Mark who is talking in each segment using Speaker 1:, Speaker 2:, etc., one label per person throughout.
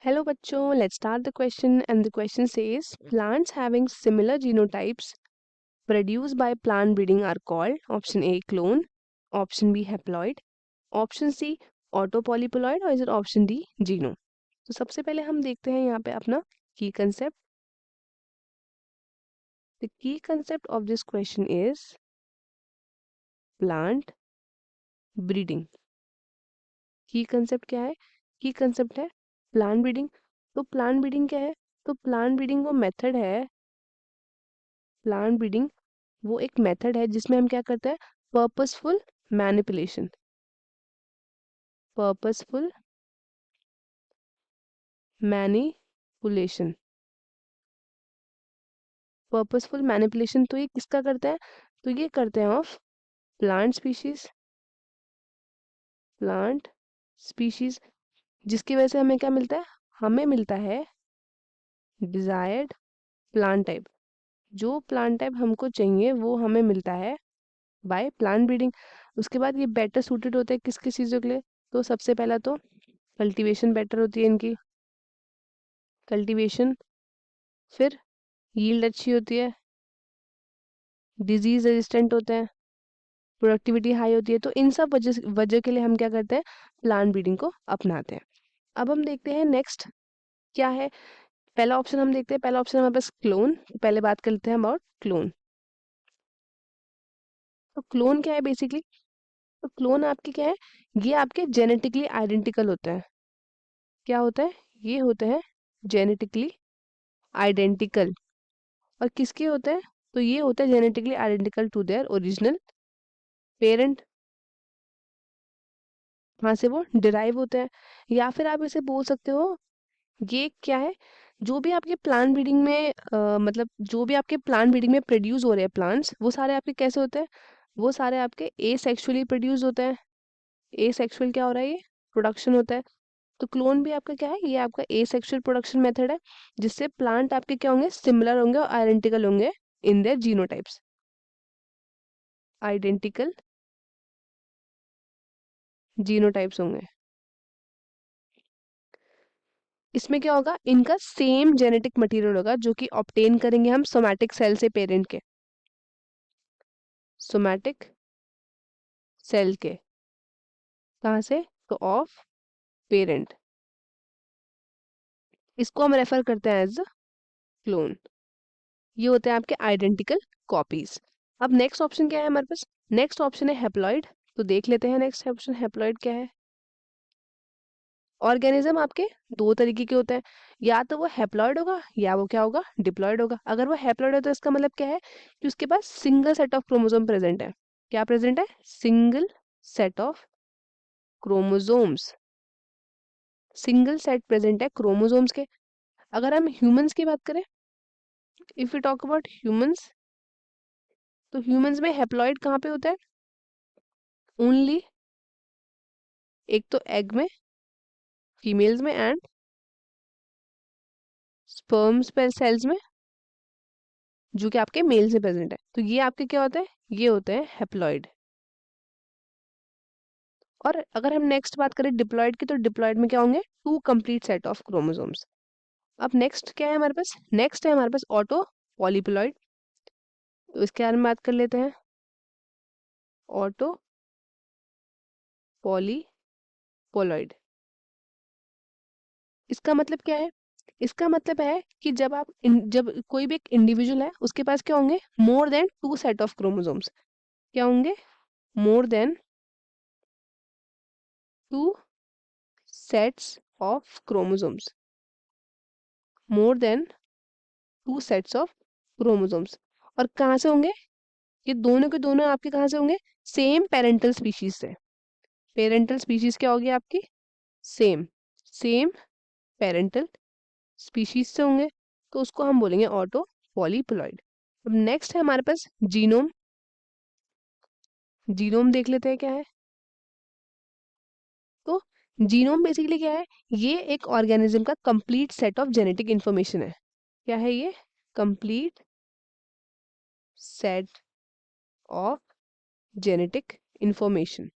Speaker 1: Hello bachcho, let's start the question and the question says plants having similar genotypes produced by plant breeding are called option A clone, option B haploid, option C autopolyploid or is it option D genome. तो सबसे पहले हम देखते हैं यहाँ पे अपना key concept. The key concept of this question is plant breeding. Key concept क्या है? Key concept है plant breeding. तो plant breeding क्या है? तो plant breeding वो method है, plant breeding वो एक मेथड है जिसमें हम क्या करते हैं purposeful manipulation. Purposeful manipulation. Purposeful manipulation तो ये किसका करते हैं? तो ये करते हैं of plant species. Plant species जिसकी वजह से हमें क्या मिलता है? हमें मिलता है डिजायर्ड प्लांट टाइप. जो प्लांट टाइप हमको चाहिए वो हमें मिलता है बाय प्लांट ब्रीडिंग. उसके बाद ये बेटर सूटेड होते हैं किस किस चीज़ों के लिए? तो सबसे पहला तो कल्टीवेशन बेटर होती है इनकी. कल्टीवेशन. फिर यील्ड अच्छी होती है. डिजीज रेजिस्टेंट होते हैं. प्रोडक्टिविटी हाई होती है. तो इन सब वजह के लिए हम क्या करते हैं? प्लांट ब्रीडिंग को अपनाते हैं. अब हम देखते हैं नेक्स्ट क्या है. पहला ऑप्शन हम देखते हैं. पहला ऑप्शन हमारे पास क्लोन. पहले बात कर लेते हैं अबाउट क्लोन. तो क्लोन क्या है बेसिकली? तो क्लोन आपके क्या है? ये आपके जेनेटिकली आइडेंटिकल होते हैं. क्या होता है? ये होते हैं जेनेटिकली आइडेंटिकल. और किसके होते हैं? तो ये होते हैं genetically identical to their original parent. वहां से वो डिराइव होते हैं. या फिर आप इसे बोल सकते हो ये क्या है? जो भी आपके प्लांट ब्रीडिंग में मतलब जो भी आपके प्लांट ब्रीडिंग में प्रोड्यूस हो रहे हैं प्लांट्स वो सारे आपके कैसे होते हैं? वो सारे आपके ए सेक्सुअली प्रोड्यूस होते हैं. ए सेक्सुअल क्या हो रहा है? ये प्रोडक्शन होता है. तो क्लोन भी आपका क्या है? ये आपका ए सेक्सुअल प्रोडक्शन मेथड है जिससे प्लांट आपके क्या होंगे? सिमिलर होंगे और आइडेंटिकल होंगे in their genotypes. Identical genotypes होंगे. इसमें क्या होगा? इनका सेम जेनेटिक मटेरियल होगा जो कि ऑब्टेन करेंगे हम सोमैटिक सेल से पेरेंट के. सोमैटिक सेल के. कहाँ से? तो ऑफ पेरेंट. इसको हम रेफर करते हैं एज क्लोन. ये होते हैं आपके आइडेंटिकल कॉपीज. अब नेक्स्ट ऑप्शन क्या है हमारे पास? नेक्स्ट ऑप्शन है हेप्लॉइड. तो देख लेते हैं नेक्स्ट ऑप्शन हेप्लॉइड क्या है. ऑर्गेनिज्म आपके दो तरीके के होते हैं. या तो वो हेप्लॉइड होगा या वो क्या होगा? डिप्लॉइड होगा. अगर वो हेप्लॉइड है तो इसका मतलब क्या है कि उसके पास single set of chromosome present है. क्या प्रेजेंट है? Single set of chromosomes. Single set present है क्रोमोसोम्स के. अगर हम ह्यूमंस की बात करें, if you talk about humans, तो ह्यूमंस में हेप्लॉइड कहाँ पे होता है? ओनली एक तो एग में, फीमेल्स में एंड स्पर्म सेल्स में जो कि आपके मेल से प्रेजेंट है. तो ये आपके क्या होते हैं? ये होते हैं हेप्लॉइड. और अगर हम नेक्स्ट बात करें डिप्लॉइड की, तो डिप्लॉइड में क्या होंगे? Two complete set of chromosomes. अब नेक्स्ट क्या है हमारे पास? नेक्स्ट है हमारे पास ऑटो पॉलीप्लॉइड. तो इसके बारे में बात कर लेते हैं. ऑटो पॉलीपोलॉइड. इसका मतलब क्या है? इसका मतलब है कि जब कोई भी एक इंडिविजुअल है उसके पास क्या होंगे? More than two set of chromosomes. क्या होंगे? More than two sets of chromosomes. More than two sets of chromosomes. और कहाँ से होंगे? ये दोनों के दोनों आपके कहाँ से होंगे? सेम पेरेंटल स्पीशीज से. पेरेंटल स्पीशीज क्या होगी आपकी? सेम. सेम पेरेंटल स्पीशीज से होंगे. तो उसको हम बोलेंगे ऑटो पॉलीप्लॉइड. अब नेक्स्ट है हमारे पास जीनोम. जीनोम देख लेते हैं क्या है. तो जीनोम बेसिकली क्या है? ये एक ऑर्गेनिज्म का complete set of genetic information है. क्या है ये? Complete set of genetic information.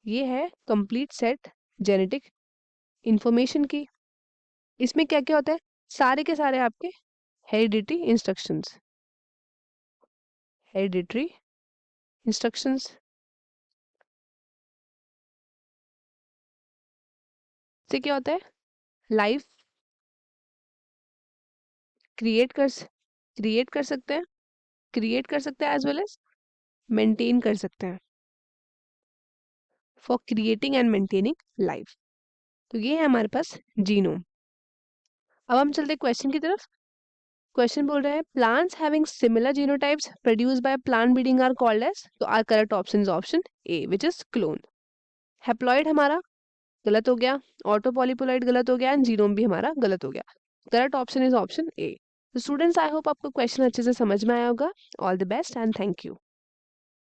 Speaker 1: ये है कंप्लीट सेट जेनेटिक इंफॉर्मेशन की। इसमें क्या क्या होता है, सारे के सारे आपके हेरिडिटरी इंस्ट्रक्शंस, हेरिडिटरी इंस्ट्रक्शंस से क्या होता है, लाइफ क्रिएट कर क्रिएट कर सकते हैं, क्रिएट कर सकते हैं एज वेल एज मेंटेन कर सकते हैं, for creating and maintaining life. तो ये है हमारे पास जीनोम। अब हम चलते हैं क्वेश्चन की तरफ। क्वेश्चन बोल रहे हैं plants having similar genotypes produced by plant breeding are called as, तो our correct option is option A which is clone. Haploid हमारा गलत हो गया, ऑटो पॉलीपोलाइड गलत हो गया एंड जीनोम भी हमारा गलत हो गया। करेक्ट ऑप्शन इज ऑप्शन ए। तो स्टूडेंट्स आई होप आपको क्वेश्चन अच्छे से समझ में आया होगा। All the best and thank you.